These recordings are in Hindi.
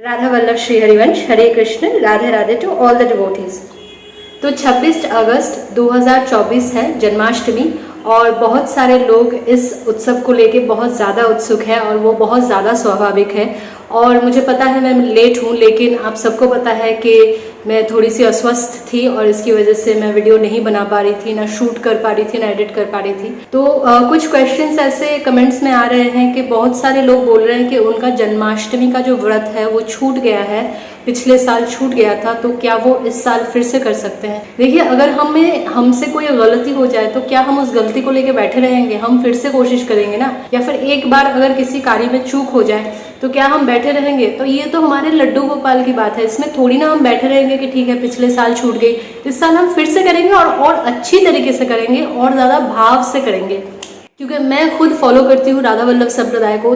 Radha Vallabh Shri Harivansh, Hare Krishna, Radhe Radhe to all the devotees. तो 26 अगस्त 2024 है जन्माष्टमी और बहुत सारे लोग इस उत्सव को लेके बहुत ज़्यादा उत्सुक है और वो बहुत ज़्यादा स्वाभाविक है। और मुझे पता है मैं लेट हूँ, लेकिन आप सबको पता है कि मैं थोड़ी सी अस्वस्थ थी और इसकी वजह से मैं वीडियो नहीं बना पा रही थी, ना शूट कर पा रही थी, ना एडिट कर पा रही थी। तो कुछ क्वेश्चंस ऐसे कमेंट्स में आ रहे हैं कि बहुत सारे लोग बोल रहे हैं कि उनका जन्माष्टमी का जो व्रत है वो छूट गया है, पिछले साल छूट गया था, तो क्या वो इस साल फिर से कर सकते हैं। देखिए, अगर हमसे कोई गलती हो जाए तो क्या हम उस गलती को लेके बैठे रहेंगे? हम फिर से कोशिश करेंगे ना। या फिर एक बार अगर किसी कार्य में चूक हो जाए तो क्या हम बैठे रहेंगे? तो ये तो हमारे लड्डू गोपाल की बात है, इसमें थोड़ी ना हम बैठे रहेंगे कि ठीक है पिछले साल छूट गई, इस साल हम फिर से करेंगे और अच्छी तरीके से करेंगे और ज़्यादा भाव से करेंगे। क्योंकि मैं खुद फॉलो करती हूँ राधा वल्लभ संप्रदाय को,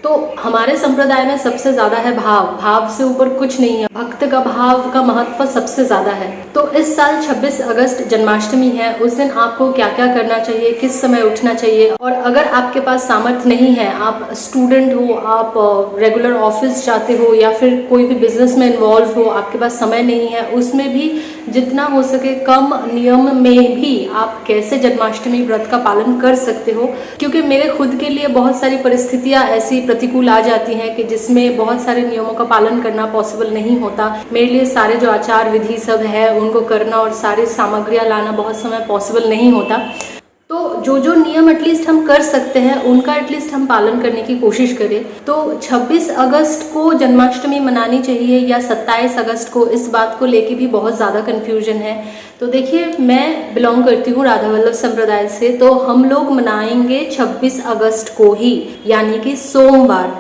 तो हमारे संप्रदाय में सबसे ज़्यादा है भाव से ऊपर कुछ नहीं है। भक्त का भाव का महत्व सबसे ज़्यादा है। तो इस साल 26 अगस्त जन्माष्टमी है, उस दिन आपको क्या क्या करना चाहिए, किस समय उठना चाहिए। और अगर आपके पास सामर्थ्य नहीं है, आप स्टूडेंट हो, आप रेगुलर ऑफिस जाते हो या फिर कोई भी बिजनेस में इन्वॉल्व हो, आपके पास समय नहीं है, उसमें भी जितना हो सके कम नियम में भी आप कैसे जन्माष्टमी व्रत का पालन कर सकते हो। क्योंकि मेरे खुद के लिए बहुत सारी परिस्थितियां ऐसी प्रतिकूल आ जाती हैं कि जिसमें बहुत सारे नियमों का पालन करना पॉसिबल नहीं होता। मेरे लिए सारे जो आचार विधि सब है उनको करना और सारी सामग्रियां लाना बहुत समय पॉसिबल नहीं होता। तो जो नियम एटलीस्ट हम कर सकते हैं उनका एटलीस्ट हम पालन करने की कोशिश करें। तो 26 अगस्त को जन्माष्टमी मनानी चाहिए या 27 अगस्त को, इस बात को लेके भी बहुत ज़्यादा कन्फ्यूजन है। तो देखिए, मैं बिलोंग करती हूँ राधा वल्लभ संप्रदाय से, तो हम लोग मनाएंगे 26 अगस्त को ही, यानी कि सोमवार।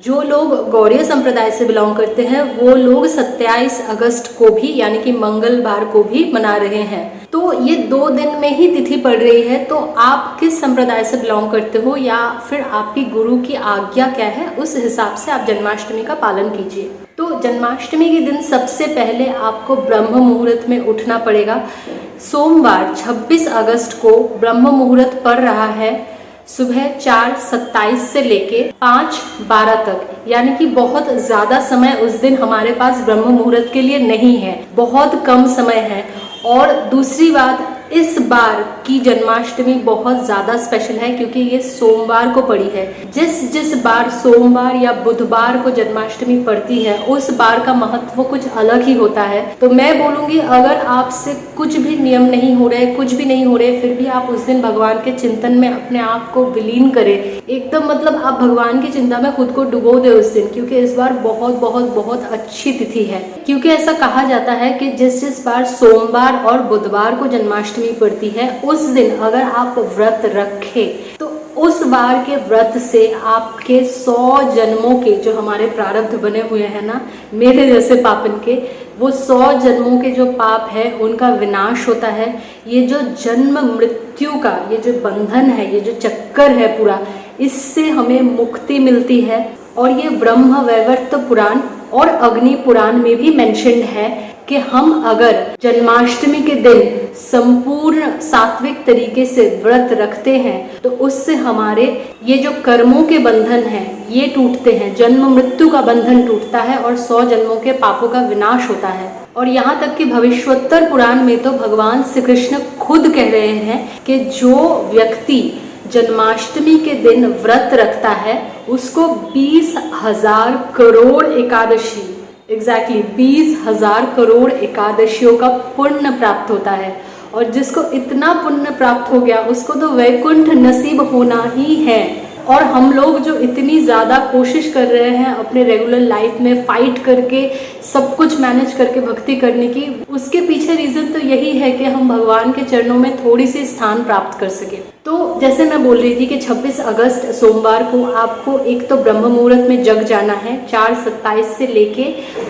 जो लोग गौड़ीय संप्रदाय से बिलोंग करते हैं वो लोग 27 अगस्त को भी, यानी कि मंगलवार को भी मना रहे हैं। तो ये 2 दिन में ही तिथि पड़ रही है। तो आप किस संप्रदाय से बिलोंग करते हो या फिर आपकी गुरु की आज्ञा क्या है, उस हिसाब से आप जन्माष्टमी का पालन कीजिए। तो जन्माष्टमी के दिन सबसे पहले आपको ब्रह्म मुहूर्त में उठना पड़ेगा। सोमवार 26 अगस्त को ब्रह्म मुहूर्त पड़ रहा है सुबह 4:27 से लेके 5:12 तक, यानी कि बहुत ज़्यादा समय उस दिन हमारे पास ब्रह्म मुहूर्त के लिए नहीं है, बहुत कम समय है। और दूसरी बात, इस बार की जन्माष्टमी बहुत ज़्यादा स्पेशल है क्योंकि ये सोमवार को पड़ी है। जिस बार सोमवार या बुधवार को जन्माष्टमी पड़ती है उस बार का महत्व कुछ अलग ही होता है। तो मैं बोलूँगी, अगर आपसे कुछ भी नियम नहीं हो रहे, कुछ भी नहीं हो रहे, फिर भी आप उस दिन भगवान के चिंतन में अपने आप को विलीन करें। एकदम मतलब आप भगवान की चिंता में खुद को डुबो दे उस दिन, क्योंकि इस बार बहुत बहुत बहुत अच्छी तिथि है। क्योंकि ऐसा कहा जाता है कि जिस बार सोमवार और बुधवार को जन्माष्टमी पड़ती है उस दिन अगर आप व्रत रखें तो उस बार के व्रत से आपके 100 जन्मों के जो हमारे प्रारब्ध बने हुए हैं ना, मेरे जैसे पापन के, वो 100 जन्मों के जो पाप है उनका विनाश होता है। ये जो जन्म मृत्यु का ये जो बंधन है, ये जो चक्कर है पूरा, इससे हमें मुक्ति मिलती है। और ये ब्रह्म वैवर्त पुराण और अग्नि पुराण में भी मेंशन्ड है कि हम अगर जन्माष्टमी के दिन संपूर्ण सात्विक तरीके से व्रत रखते हैं तो उससे हमारे ये जो कर्मों के बंधन हैं ये टूटते हैं, जन्म मृत्यु का बंधन टूटता है और 100 जन्मों के पापों का विनाश होता है। और यहाँ तक कि भविष्योत्तर पुराण में तो भगवान श्री कृष्ण खुद कह रहे हैं कि जो व्यक्ति जन्माष्टमी के दिन व्रत रखता है उसको 20,000 करोड़ एकादशी, एग्जैक्टली 20,000 करोड़ एकादशियों का पुण्य प्राप्त होता है। और जिसको इतना पुण्य प्राप्त हो गया उसको तो वैकुंठ नसीब होना ही है। और हम लोग जो इतनी ज़्यादा कोशिश कर रहे हैं अपने रेगुलर लाइफ में फाइट करके सब कुछ मैनेज करके भक्ति करने की, उसके पीछे रीज़न तो यही है कि हम भगवान के चरणों में थोड़ी सी स्थान प्राप्त कर सके। तो जैसे मैं बोल रही थी कि 26 अगस्त सोमवार को आपको एक तो ब्रह्म मुहूर्त में जग जाना है, 4:27 से लेके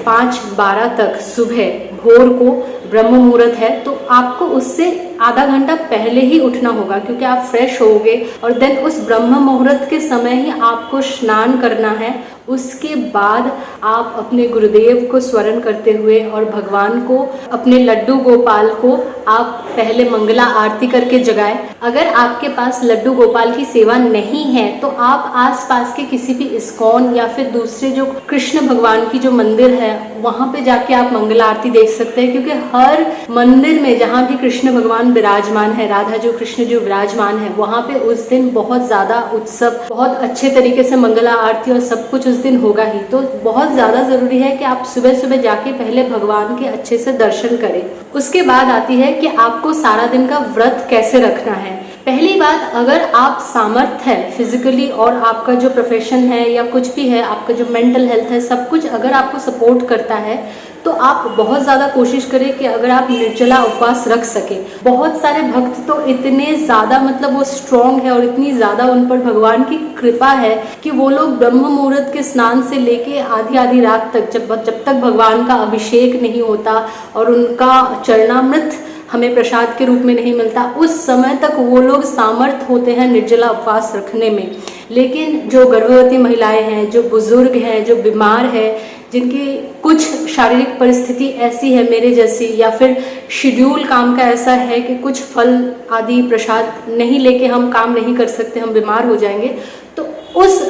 5:12 तक सुबह भोर को ब्रह्म मुहूर्त है। तो आपको उससे आधा घंटा पहले ही उठना होगा क्योंकि आप फ्रेश होगे और देन उस ब्रह्म मुहूर्त के समय ही आपको स्नान करना है उसके बाद आप अपने गुरुदेव को स्मरण करते हुए और भगवान को, अपने लड्डू गोपाल को आप पहले मंगला आरती करके जगाएं। अगर आपके पास लड्डू गोपाल की सेवा नहीं है तो आप आसपास के किसी भी इस्कॉन या फिर दूसरे जो कृष्ण भगवान की जो मंदिर है वहां पे जाके आप मंगला आरती देख सकते हैं, क्योंकि हर मंदिर में जहाँ भी कृष्ण भगवान विराजमान है, राधा जो कृष्ण जो विराजमान है, वहां पे उस दिन बहुत ज्यादा उत्सव, बहुत अच्छे तरीके से मंगला आरती और सब कुछ उस दिन होगा ही। तो बहुत ज्यादा जरूरी है कि आप सुबह सुबह जाके पहले भगवान के अच्छे से दर्शन करें। उसके बाद आती है कि आपको सारा दिन का व्रत कैसे रखना है। पहली बात, अगर आप सामर्थ्य है फिजिकली और आपका जो प्रोफेशन है या कुछ भी है, आपका जो मेंटल हेल्थ है, सब कुछ अगर आपको सपोर्ट करता है तो आप बहुत ज़्यादा कोशिश करें कि अगर आप निर्जला उपवास रख सके। बहुत सारे भक्त तो इतने ज़्यादा मतलब वो स्ट्रॉन्ग है और इतनी ज़्यादा उन पर भगवान की कृपा है कि वो लोग ब्रह्म मुहूर्त के स्नान से लेके आधी आधी रात तक, जब तक भगवान का अभिषेक नहीं होता और उनका चरणामृत हमें प्रसाद के रूप में नहीं मिलता, उस समय तक वो लोग सामर्थ होते हैं निर्जला उपवास रखने में। लेकिन जो गर्भवती महिलाएं हैं, जो बुजुर्ग हैं, जो बीमार है, जिनकी कुछ शारीरिक परिस्थिति ऐसी है मेरे जैसी, या फिर शेड्यूल काम का ऐसा है कि कुछ फल आदि प्रसाद नहीं लेके हम काम नहीं कर सकते, हम बीमार हो जाएंगे, तो उस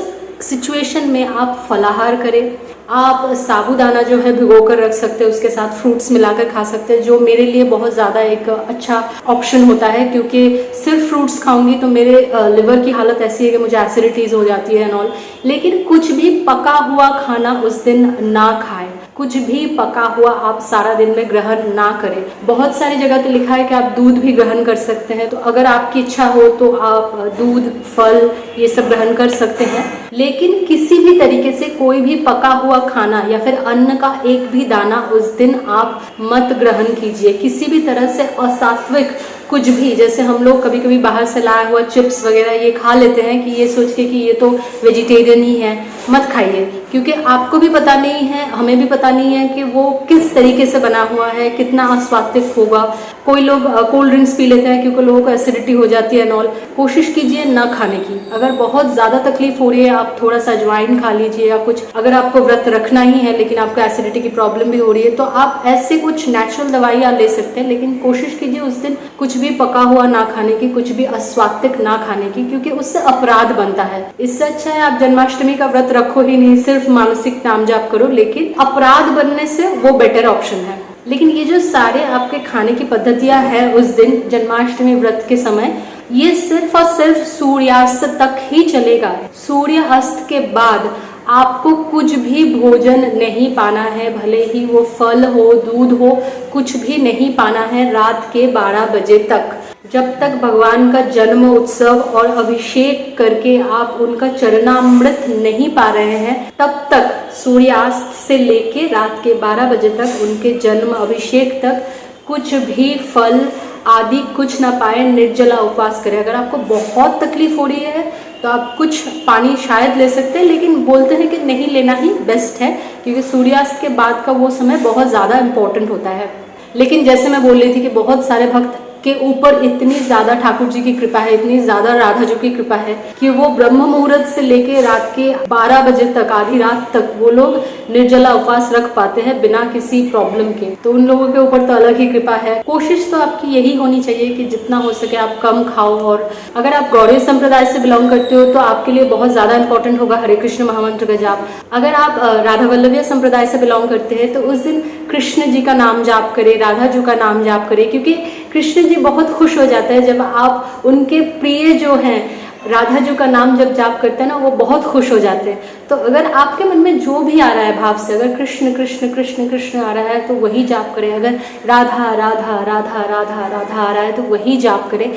सिचुएशन में आप फलाहार करें। आप साबूदाना जो है भिगो कर रख सकते हैं, उसके साथ फ्रूट्स मिलाकर खा सकते हैं, जो मेरे लिए बहुत ज़्यादा एक अच्छा ऑप्शन होता है, क्योंकि सिर्फ फ्रूट्स खाऊंगी तो मेरे लिवर की हालत ऐसी है कि मुझे एसिडिटीज़ हो जाती है एंड ऑल। लेकिन कुछ भी पका हुआ खाना उस दिन ना खाएं, कुछ भी पका हुआ आप सारा दिन में ग्रहण ना करें। बहुत सारी जगह तो लिखा है कि आप दूध भी ग्रहण कर सकते हैं, तो अगर आपकी इच्छा हो तो आप दूध, फल ये सब ग्रहण कर सकते हैं। लेकिन किसी भी तरीके से कोई भी पका हुआ खाना या फिर अन्न का एक भी दाना उस दिन आप मत ग्रहण कीजिए। किसी भी तरह से असात्विक कुछ भी, जैसे हम लोग कभी कभी बाहर से लाया हुआ चिप्स वगैरह ये खा लेते हैं कि ये सोच के कि ये तो वेजिटेरियन ही है, मत खाइए, क्योंकि आपको भी पता नहीं है, हमें भी पता नहीं है कि वो किस तरीके से बना हुआ है, कितना अस्वादिक होगा। कोई लोग कोल्ड ड्रिंक्स पी लेते हैं क्योंकि लोगों को एसिडिटी हो जाती है नॉल। कोशिश कीजिए ना खाने की। अगर बहुत ज़्यादा तकलीफ हो रही है आप थोड़ा सा अजवाइन खा लीजिए, या कुछ अगर आपको व्रत रखना ही है लेकिन आपको एसिडिटी की प्रॉब्लम भी हो रही है तो आप ऐसे कुछ नेचुरल दवाइयाँ ले सकते हैं। लेकिन कोशिश कीजिए उस दिन कुछ भी पका हुआ ना खाने की, कुछ भी अस्वादिक ना खाने की, क्योंकि उससे अपराध बनता है। इससे अच्छा है आप जन्माष्टमी का व्रत रखो ही नहीं, सिर्फ मानसिक नाम जाप करो, लेकिन अपराध बनने से वो बेटर ऑप्शन है। लेकिन ये जो सारे आपके खाने की पद्धतियां हैं उस दिन जन्माष्टमी व्रत के समय, ये सिर्फ और सिर्फ सूर्यास्त तक ही चलेगा। सूर्य अस्त के बाद आपको कुछ भी भोजन नहीं पाना है, भले ही वो फल हो, दूध हो, कुछ भी नहीं पाना है रात के 12 बजे तक। जब तक भगवान का जन्म उत्सव और अभिषेक करके आप उनका चरणामृत नहीं पा रहे हैं, तब तक सूर्यास्त से लेके रात के 12 बजे तक, उनके जन्म अभिषेक तक कुछ भी फल आदि कुछ ना पाए, निर्जला उपवास करें। अगर आपको बहुत तकलीफ हो रही है तो आप कुछ पानी शायद ले सकते हैं, लेकिन बोलते हैं कि नहीं लेना ही बेस्ट है, क्योंकि सूर्यास्त के बाद का वो समय बहुत ज़्यादा इम्पोर्टेंट होता है। लेकिन जैसे मैं बोल रही थी कि बहुत सारे भक्त के ऊपर इतनी ज़्यादा ठाकुर जी की कृपा है, इतनी ज़्यादा राधा जी की कृपा है कि वो ब्रह्म मुहूर्त से लेके रात के 12 बजे तक, आधी रात तक वो लोग निर्जला उपवास रख पाते हैं बिना किसी प्रॉब्लम के। तो उन लोगों के ऊपर तो अलग ही कृपा है। कोशिश तो आपकी यही होनी चाहिए कि जितना हो सके आप कम खाओ। और अगर आप गौड़ीय संप्रदाय से बिलोंग करते हो तो आपके लिए बहुत ज़्यादा इंपॉर्टेंट होगा हरे कृष्ण महामंत्र का जाप। अगर आप राधा वल्लभीय संप्रदाय से बिलोंग करते हैं तो उस दिन कृष्ण जी का नाम जाप करें, राधा जी का नाम जाप करें, क्योंकि कृष्ण जी बहुत खुश हो जाते हैं जब आप उनके प्रिय जो हैं राधा जी का नाम जब जाप करते हैं ना, वो बहुत खुश हो जाते हैं। तो अगर आपके मन में जो भी आ रहा है भाव से, अगर कृष्ण कृष्ण कृष्ण कृष्ण आ रहा है तो वही जाप करें, अगर राधा राधा राधा राधा राधा आ रहा है तो वही जाप करें।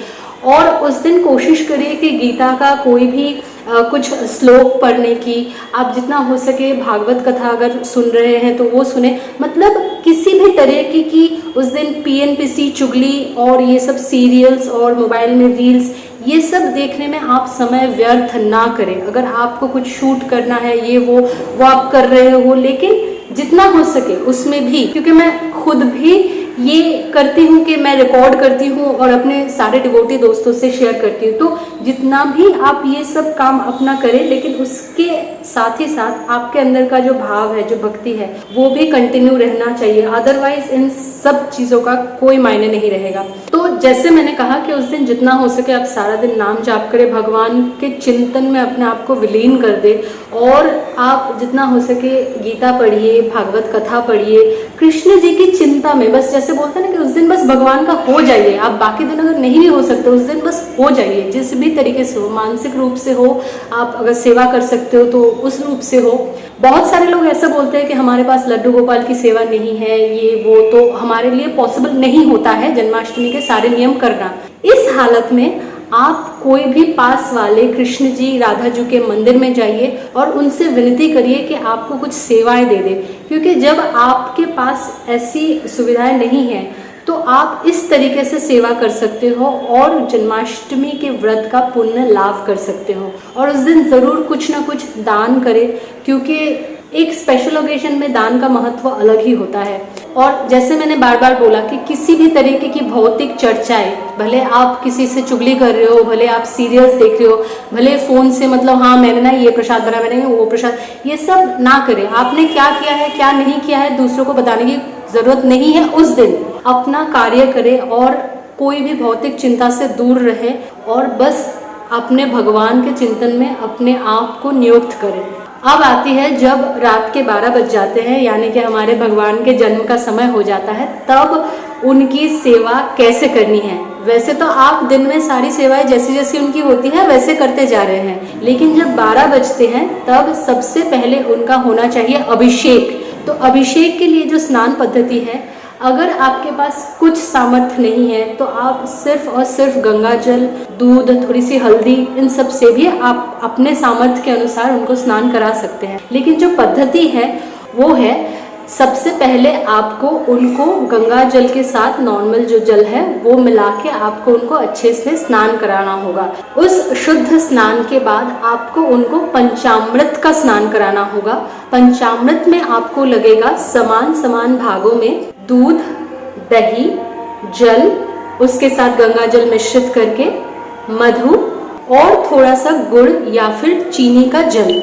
और उस दिन कोशिश करिए कि गीता का कोई भी कुछ श्लोक पढ़ने की, आप जितना हो सके भागवत कथा अगर सुन रहे हैं तो वो सुने। मतलब किसी भी तरह की उस दिन PNPC चुगली और ये सब सीरियल्स और मोबाइल में रील्स ये सब देखने में आप समय व्यर्थ ना करें। अगर आपको कुछ शूट करना है ये वो आप कर रहे हो, लेकिन जितना हो सके उसमें भी, क्योंकि मैं खुद भी ये करती हूँ कि मैं रिकॉर्ड करती हूँ और अपने सारे डिवोटी दोस्तों से शेयर करती हूँ। तो जितना भी आप ये सब काम अपना करें, लेकिन उसके साथ ही साथ आपके अंदर का जो भाव है, जो भक्ति है, वो भी कंटिन्यू रहना चाहिए। अदरवाइज इन सब चीज़ों का कोई मायने नहीं रहेगा। तो जैसे मैंने कहा कि उस दिन जितना हो सके आप सारा दिन नाम जाप करें, भगवान के चिंतन में अपने आप को विलीन कर दे, और आप जितना हो सके गीता पढ़िए, भागवत कथा पढ़िए, कृष्ण जी की चिंता में बस, जैसे बोलते हैं ना कि उस दिन बस भगवान का हो जाइए। आप बाकी दिन अगर नहीं भी हो सकते, उस दिन बस हो जाइए, जिस भी तरीके से हो, मानसिक रूप से हो, आप अगर सेवा कर सकते हो तो उस रूप से हो। बहुत सारे लोग ऐसा बोलते हैं कि हमारे पास लड्डू गोपाल की सेवा नहीं है, ये वो, तो हमारे लिए पॉसिबल नहीं होता है जन्माष्टमी के सारे नियम करना। इस हालत में आप कोई भी पास वाले कृष्ण जी, राधा जी के मंदिर में जाइए और उनसे विनती करिए कि आपको कुछ सेवाएं दे दे। क्योंकि जब आपके पास ऐसी सुविधाएं नहीं हैं तो आप इस तरीके से सेवा कर सकते हो और जन्माष्टमी के व्रत का पुण्य लाभ कर सकते हो। और उस दिन ज़रूर कुछ ना कुछ दान करें, क्योंकि एक स्पेशल ओकेजन में दान का महत्व अलग ही होता है। और जैसे मैंने बार बार बोला कि किसी भी तरीके की भौतिक चर्चाएं, भले आप किसी से चुगली कर रहे हो, भले आप सीरियल्स देख रहे हो, भले फ़ोन से मतलब हाँ मैंने ना ये प्रसाद बना, मैंने वो प्रसाद, ये सब ना करें। आपने क्या किया है, क्या नहीं किया है, दूसरों को बताने की ज़रूरत नहीं है। उस दिन अपना कार्य करें और कोई भी भौतिक चिंता से दूर रहे और बस अपने भगवान के चिंतन में अपने आप को नियुक्त करें। अब आती है जब रात के 12 बज जाते हैं, यानी कि हमारे भगवान के जन्म का समय हो जाता है, तब उनकी सेवा कैसे करनी है। वैसे तो आप दिन में सारी सेवाएं जैसी जैसी उनकी होती है वैसे करते जा रहे हैं, लेकिन जब 12 बजते हैं तब सबसे पहले उनका होना चाहिए अभिषेक। तो अभिषेक के लिए जो स्नान पद्धति है, अगर आपके पास कुछ सामर्थ्य नहीं है तो आप सिर्फ और सिर्फ गंगा जल, दूध, थोड़ी सी हल्दी, इन सब से भी आप अपने सामर्थ्य के अनुसार उनको स्नान करा सकते हैं। लेकिन जो पद्धति है वो है, सबसे पहले आपको उनको गंगा जल के साथ नॉर्मल जो जल है वो मिला के आपको उनको अच्छे से स्नान कराना होगा। उस शुद्ध स्नान के बाद आपको उनको पंचामृत का स्नान कराना होगा। पंचामृत में आपको लगेगा समान समान भागों में दूध, दही, जल, उसके साथ गंगा जल मिश्रित करके मधु और थोड़ा सा गुड़ या फिर चीनी का जल।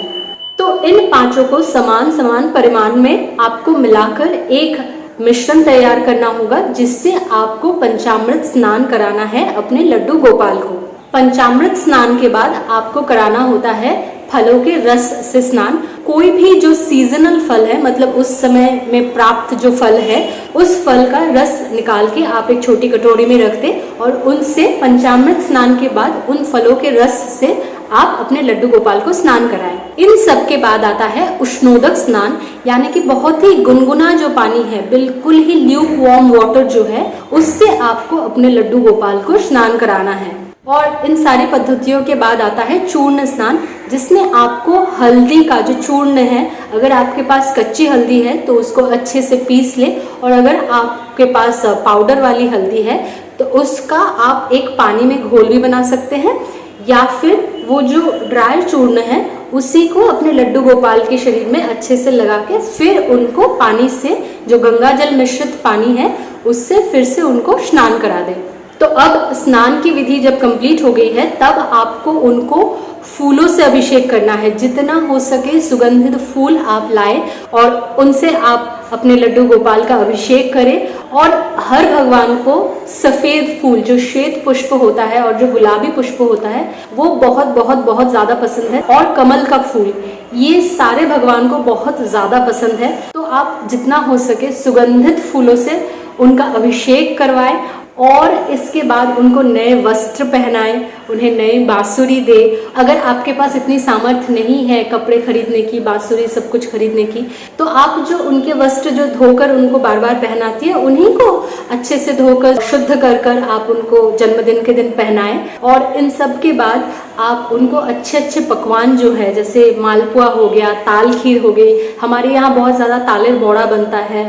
तो इन पांचों को समान समान परिमाण में आपको मिलाकर एक मिश्रण तैयार करना होगा, जिससे आपको पंचामृत स्नान कराना है अपने लड्डू गोपाल को। पंचामृत स्नान के बाद आपको कराना होता है फलों के रस से स्नान। कोई भी जो सीजनल फल है, मतलब उस समय में प्राप्त जो फल है, उस फल का रस निकाल के आप एक छोटी कटोरी में रख दें और उनसे पंचामृत स्नान के बाद उन फलों के रस से आप अपने लड्डू गोपाल को स्नान कराएं। इन सब के बाद आता है उष्णोदक स्नान, यानी कि बहुत ही गुनगुना जो पानी है, बिल्कुल ही ल्यूक वार्म वाटर जो है, उससे आपको अपने लड्डू गोपाल को स्नान कराना है। और इन सारी पद्धतियों के बाद आता है चूर्ण स्नान, जिसमें आपको हल्दी का जो चूर्ण है, अगर आपके पास कच्ची हल्दी है तो उसको अच्छे से पीस ले, और अगर आपके पास पाउडर वाली हल्दी है तो उसका आप एक पानी में घोल भी बना सकते हैं, या फिर वो जो ड्राई चूर्ण है उसी को अपने लड्डू गोपाल के शरीर में अच्छे से लगा के फिर उनको पानी से, जो गंगा जल मिश्रित पानी है, उससे फिर से उनको स्नान करा दें। तो अब स्नान की विधि जब कंप्लीट हो गई है, तब आपको उनको फूलों से अभिषेक करना है। जितना हो सके सुगंधित फूल आप लाए और उनसे आप अपने लड्डू गोपाल का अभिषेक करें। और हर भगवान को सफ़ेद फूल, जो श्वेत पुष्प होता है और जो गुलाबी पुष्प होता है, वो बहुत बहुत बहुत ज़्यादा पसंद है, और कमल का फूल, ये सारे भगवान को बहुत ज़्यादा पसंद है। तो आप जितना हो सके सुगंधित फूलों से उनका अभिषेक करवाएं और इसके बाद उनको नए वस्त्र पहनाएं, उन्हें नई बांसुरी दे। अगर आपके पास इतनी सामर्थ्य नहीं है कपड़े खरीदने की, बांसुरी सब कुछ खरीदने की, तो आप जो उनके वस्त्र जो धोकर उनको बार बार पहनाती है, उन्हीं को अच्छे से धोकर शुद्ध कर कर आप उनको जन्मदिन के दिन पहनाएं। और इन सब के बाद आप उनको अच्छे अच्छे पकवान जो है, जैसे मालपुआ हो गया, ताल खीर हो गई, हमारे यहाँ बहुत ज़्यादा तालेर बोड़ा बनता है,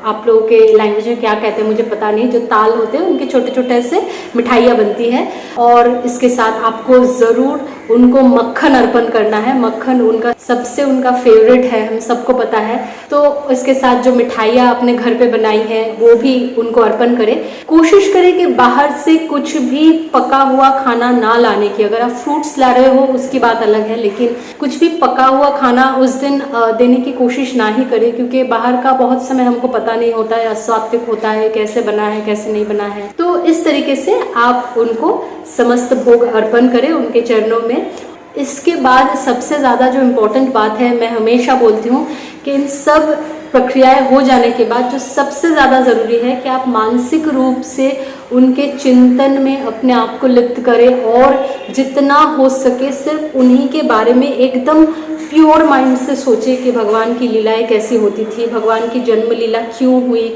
आप लोगों के लैंग्वेज में क्या कहते हैं मुझे पता नहीं, जो ताल होते हैं उनके छोटे छोटे से मिठाइयाँ बनती है। और इसके साथ आपको ज़रूर उनको मक्खन अर्पण करना है। मक्खन उनका सबसे उनका फेवरेट है, हम सबको पता है। तो इसके साथ जो मिठाइयाँ अपने घर पे बनाई हैं वो भी उनको अर्पण करें। कोशिश करें कि बाहर से कुछ भी पका हुआ खाना ना लाने की। अगर आप फ्रूट्स ला रहे हो उसकी बात अलग है, लेकिन कुछ भी पका हुआ खाना उस दिन देने की कोशिश ना ही करें, क्योंकि बाहर का बहुत समय हमको पता नहीं होता है, अस्वात्विक होता है, कैसे बना है कैसे नहीं बना है। तो इस तरीके से आप उनको समस्त भोग अर्पण करें उनके चरणों में। इसके बाद सबसे ज़्यादा जो इम्पोर्टेंट बात है, मैं हमेशा बोलती हूँ कि इन सब प्रक्रियाएं हो जाने के बाद जो सबसे ज़्यादा ज़रूरी है कि आप मानसिक रूप से उनके चिंतन में अपने आप को लिप्त करें और जितना हो सके सिर्फ उन्हीं के बारे में एकदम प्योर माइंड से सोचें कि भगवान की लीलाएं कैसी होती थी, भगवान की जन्म लीला क्यों हुई,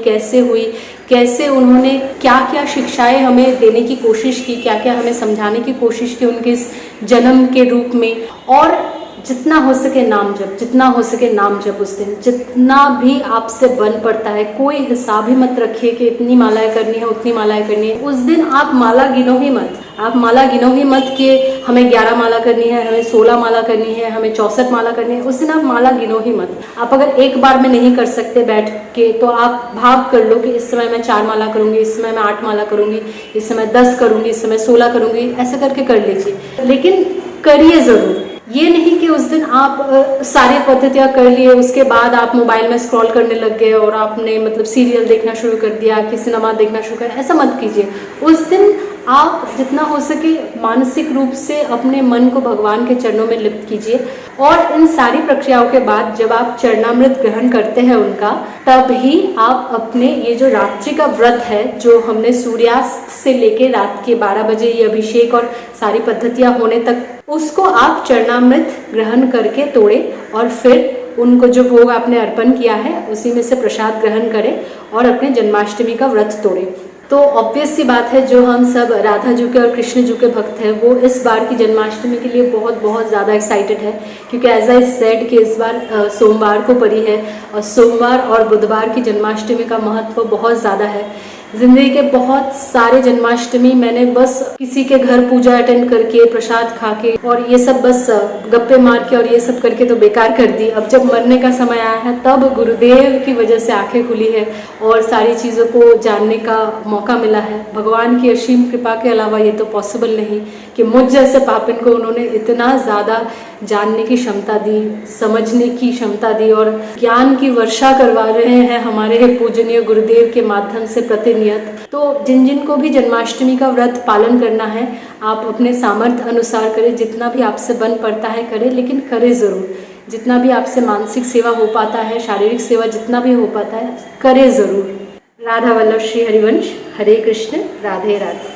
कैसे उन्होंने क्या क्या शिक्षाएं हमें देने की कोशिश की, क्या क्या हमें समझाने की कोशिश की उनके इस जन्म के रूप में। और जितना हो सके नाम जप, जितना हो सके नाम जप उस दिन, जितना भी आपसे बन पड़ता है। कोई हिसाब ही मत रखिए कि इतनी मालाएं करनी है उतनी मालाएं करनी है। उस दिन आप माला गिनो ही मत, आप माला गिनो ही मत कि हमें 11 माला करनी है, हमें 16 माला करनी है, हमें 64 माला करनी है। उस दिन आप माला गिनो ही मत। आप अगर एक बार में नहीं कर सकते बैठ के, तो आप भाग कर लो कि इस समय मैं 4 माला करूंगी, इस समय मैं 8 माला करूंगी, इस समय 10 करूंगी, इस समय 16 करूंगी, ऐसे करके कर लीजिए। लेकिन करिए ज़रूर। ये नहीं कि उस दिन आप सारी पद्धतियाँ कर लिए, उसके बाद आप मोबाइल में स्क्रॉल करने लग गए और आपने मतलब सीरियल देखना शुरू कर दिया कि सिनेमा देखना शुरू कर, ऐसा मत कीजिए। उस दिन आप जितना हो सके मानसिक रूप से अपने मन को भगवान के चरणों में लिप्त कीजिए। और इन सारी प्रक्रियाओं के बाद जब आप चरणामृत ग्रहण करते हैं उनका, तब ही आप अपने ये जो रात्रि का व्रत है, जो हमने सूर्यास्त से लेके रात के 12 बजे ये अभिषेक और सारी पद्धतियाँ होने तक, उसको आप चरणामृत ग्रहण करके तोड़े और फिर उनको जो भोग आपने अर्पण किया है उसी में से प्रसाद ग्रहण करें और अपने जन्माष्टमी का व्रत तोड़ें। तो ऑब्वियस सी बात है, जो हम सब राधा जी के और कृष्ण जी के भक्त हैं वो इस बार की जन्माष्टमी के लिए बहुत बहुत ज़्यादा एक्साइटेड है, क्योंकि एज आई सेड कि इस बार सोमवार को पड़ी है और सोमवार और बुधवार की जन्माष्टमी का महत्व बहुत ज़्यादा है। जिंदगी के बहुत सारे जन्माष्टमी मैंने बस किसी के घर पूजा अटेंड करके, प्रसाद खा के और ये सब बस गप्पे मार के और ये सब करके तो बेकार कर दी। अब जब मरने का समय आया है तब गुरुदेव की वजह से आंखें खुली है और सारी चीज़ों को जानने का मौका मिला है। भगवान की असीम कृपा के अलावा ये तो पॉसिबल नहीं कि मुझ जैसे पापिन को उन्होंने इतना ज़्यादा जानने की क्षमता दी, समझने की क्षमता दी और ज्ञान की वर्षा करवा रहे हैं हमारे पूजनीय गुरुदेव के माध्यम से प्रतिनियत। तो जिन जिन को भी जन्माष्टमी का व्रत पालन करना है, आप अपने सामर्थ्य अनुसार करें, जितना भी आपसे बन पड़ता है करें, लेकिन करें ज़रूर। जितना भी आपसे मानसिक सेवा हो पाता है, शारीरिक सेवा जितना भी हो पाता है, करें ज़रूर। राधा वल्लभ श्री हरिवंश। हरे कृष्ण, राधे राधे।